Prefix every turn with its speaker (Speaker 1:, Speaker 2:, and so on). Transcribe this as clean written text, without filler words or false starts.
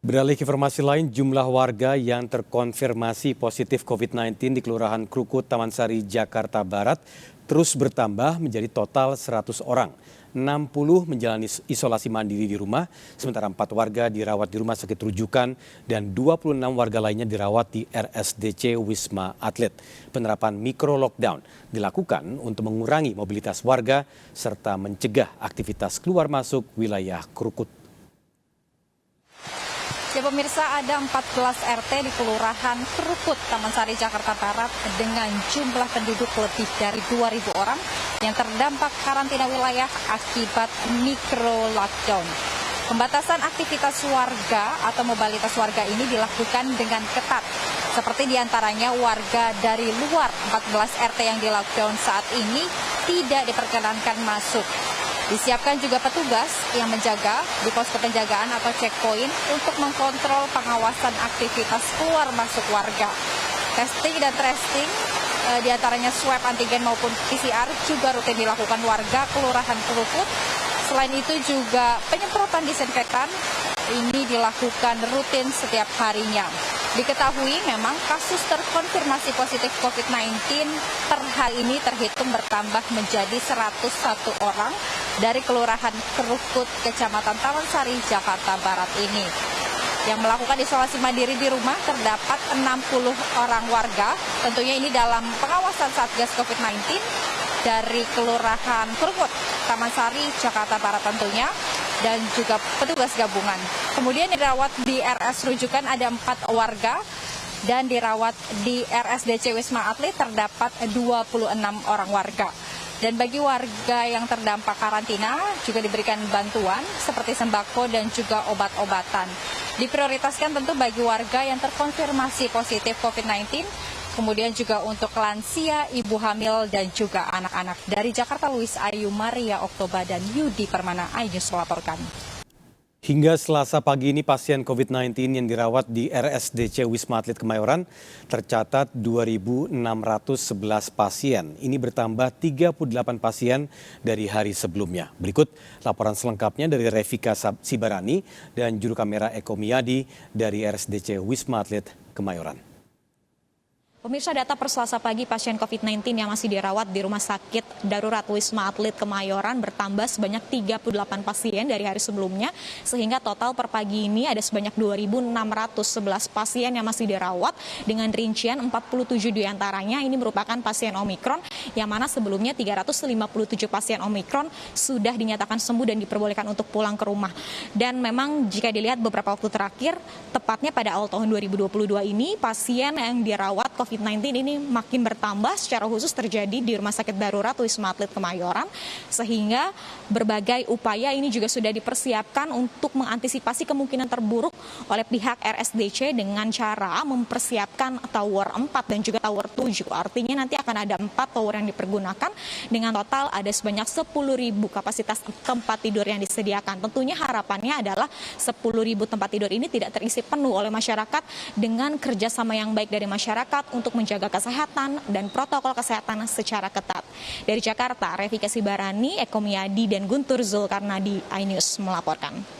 Speaker 1: Beralih ke informasi lain, jumlah warga yang terkonfirmasi positif COVID-19 di Kelurahan Krukut, Taman Sari, Jakarta Barat terus bertambah menjadi total 100 orang. 60 menjalani isolasi mandiri di rumah, sementara 4 warga dirawat di rumah sakit rujukan dan 26 warga lainnya dirawat di RSDC Wisma Atlet. Penerapan mikro lockdown dilakukan untuk mengurangi mobilitas warga serta mencegah aktivitas keluar masuk wilayah Krukut.
Speaker 2: Ya pemirsa, ada 14 RT di Kelurahan Krukut, Taman Sari, Jakarta Barat dengan jumlah penduduk lebih dari 2.000 orang yang terdampak karantina wilayah akibat mikro lockdown. Pembatasan aktivitas warga atau mobilitas warga ini dilakukan dengan ketat. Seperti diantaranya warga dari luar 14 RT yang di lockdown saat ini tidak diperkenankan masuk. Disiapkan juga petugas yang menjaga di pos penjagaan atau checkpoint untuk mengkontrol pengawasan aktivitas keluar masuk warga. Testing dan tracing diantaranya swab antigen maupun PCR juga rutin dilakukan warga Kelurahan Krukut. Selain itu juga penyemprotan disinfektan ini dilakukan rutin setiap harinya. Diketahui memang kasus terkonfirmasi positif COVID-19 per hari ini terhitung bertambah menjadi 101 orang dari Kelurahan Krukut, Kecamatan Taman Sari, Jakarta Barat ini. Yang melakukan isolasi mandiri di rumah terdapat 60 orang warga, tentunya ini dalam pengawasan Satgas COVID-19 dari Kelurahan Krukut, Taman Sari, Jakarta Barat tentunya, dan juga petugas gabungan. Kemudian dirawat di RS rujukan ada 4 warga dan dirawat di RSDC Wisma Atlet terdapat 26 orang warga. Dan bagi warga yang terdampak karantina juga diberikan bantuan seperti sembako dan juga obat-obatan. Diprioritaskan tentu bagi warga yang terkonfirmasi positif COVID-19, kemudian juga untuk lansia, ibu hamil, dan juga anak-anak. Dari Jakarta, Luis Ayu, Maria Oktoba, dan Yudi Permana, iNews melaporkan.
Speaker 1: Hingga Selasa pagi ini pasien COVID-19 yang dirawat di RSDC Wisma Atlet Kemayoran tercatat 2.611 pasien. Ini bertambah 38 pasien dari hari sebelumnya. Berikut laporan selengkapnya dari Revika Sibarani dan juru kamera Eko Miyadi dari RSDC Wisma Atlet Kemayoran.
Speaker 3: Pemirsa, data per Selasa pagi pasien COVID-19 yang masih dirawat di Rumah Sakit Darurat Wisma Atlet Kemayoran bertambah sebanyak 38 pasien dari hari sebelumnya, sehingga total per pagi ini ada sebanyak 2.611 pasien yang masih dirawat dengan rincian 47 diantaranya ini merupakan pasien Omikron, yang mana sebelumnya 357 pasien Omikron sudah dinyatakan sembuh dan diperbolehkan untuk pulang ke rumah. Dan memang jika dilihat beberapa waktu terakhir, tepatnya pada awal tahun 2022 ini, pasien yang dirawat COVID-19 ini makin bertambah, secara khusus terjadi di Rumah Sakit Darurat Wisma Atlet Kemayoran, sehingga berbagai upaya ini juga sudah dipersiapkan untuk mengantisipasi kemungkinan terburuk oleh pihak RSDC dengan cara mempersiapkan Tower 4 dan juga Tower 7. Artinya nanti akan ada 4 tower yang dipergunakan dengan total ada sebanyak 10.000 kapasitas tempat tidur yang disediakan. Tentunya harapannya adalah 10.000 tempat tidur ini tidak terisi penuh oleh masyarakat dengan kerjasama yang baik dari masyarakat untuk menjaga kesehatan dan protokol kesehatan secara ketat. Dari Jakarta, Revika Sibarani, Eko Miyadi, dan Guntur Zulkarnadi, iNews melaporkan.